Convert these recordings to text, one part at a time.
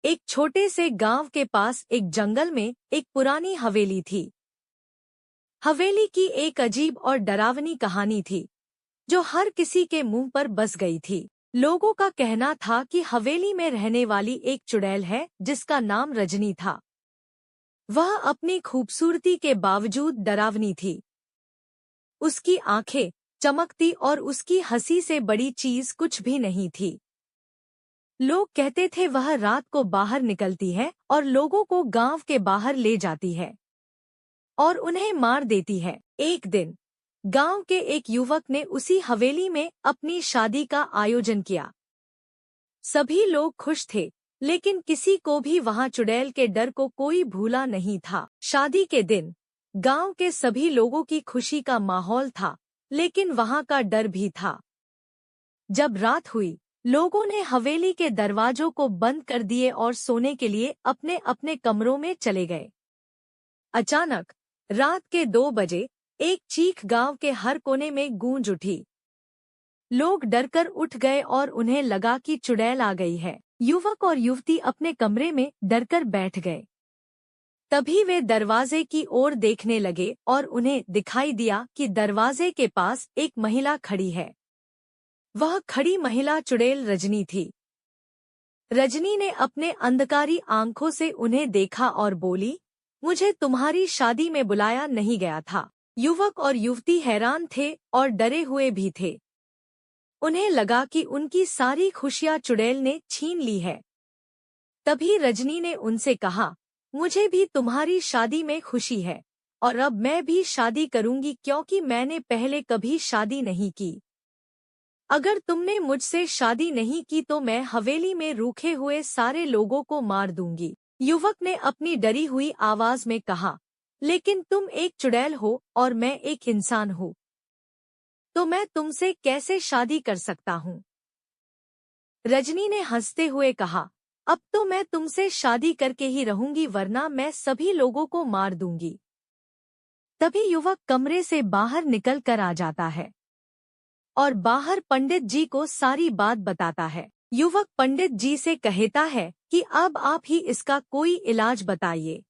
एक छोटे से गांव के पास एक जंगल में एक पुरानी हवेली थी। हवेली की एक अजीब और डरावनी कहानी थी जो हर किसी के मुंह पर बस गई थी। लोगों का कहना था कि हवेली में रहने वाली एक चुड़ैल है जिसका नाम रजनी था। वह अपनी खूबसूरती के बावजूद डरावनी थी। उसकी आंखें चमकती और उसकी हंसी से बड़ी चीज कुछ भी नहीं थी। लोग कहते थे वह रात को बाहर निकलती है और लोगों को गांव के बाहर ले जाती है और उन्हें मार देती है। एक दिन गांव के एक युवक ने उसी हवेली में अपनी शादी का आयोजन किया। सभी लोग खुश थे, लेकिन किसी को भी वहां चुड़ैल के डर को कोई भूला नहीं था। शादी के दिन गांव के सभी लोगों की खुशी का माहौल था, लेकिन वहां का डर भी था। जब रात हुई, लोगों ने हवेली के दरवाजों को बंद कर दिए और सोने के लिए अपने अपने कमरों में चले गए। अचानक रात के 2 बजे एक चीख गांव के हर कोने में गूंज उठी। लोग डरकर उठ गए और उन्हें लगा कि चुड़ैल आ गई है। युवक और युवती अपने कमरे में डरकर बैठ गए। तभी वे दरवाजे की ओर देखने लगे और उन्हें दिखाई दिया कि दरवाजे के पास एक महिला खड़ी है। वह खड़ी महिला चुड़ैल रजनी थी। रजनी ने अपने अंधकारी आंखों से उन्हें देखा और बोली, मुझे तुम्हारी शादी में बुलाया नहीं गया था। युवक और युवती हैरान थे और डरे हुए भी थे। उन्हें लगा कि उनकी सारी खुशियां चुड़ैल ने छीन ली है। तभी रजनी ने उनसे कहा, मुझे भी तुम्हारी शादी में खुशी है और अब मैं भी शादी करूंगी क्योंकि मैंने पहले कभी शादी नहीं की। अगर तुमने मुझसे शादी नहीं की तो मैं हवेली में रूखे हुए सारे लोगों को मार दूंगी। युवक ने अपनी डरी हुई आवाज में कहा, लेकिन तुम एक चुड़ैल हो और मैं एक इंसान हूँ, तो मैं तुमसे कैसे शादी कर सकता हूँ। रजनी ने हंसते हुए कहा, अब तो मैं तुमसे शादी करके ही रहूंगी वरना मैं सभी लोगों को मार दूंगी। तभी युवक कमरे से बाहर निकल कर आ जाता है और बाहर पंडित जी को सारी बात बताता है। युवक पंडित जी से कहता है कि अब आप ही इसका कोई इलाज बताइए।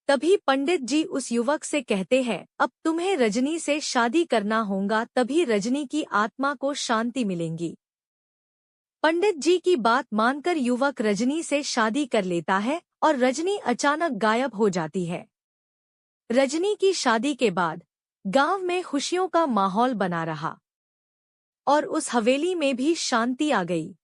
तभी पंडित जी उस युवक से कहते हैं, अब तुम्हें रजनी से शादी करना होगा, तभी रजनी की आत्मा को शांति मिलेगी। पंडित जी की बात मानकर युवक रजनी से शादी कर लेता है और रजनी अचानक गायब हो जाती है। रजनी की शादी के बाद गांव में खुशियों का माहौल बना रहा और उस हवेली में भी शांति आ गई।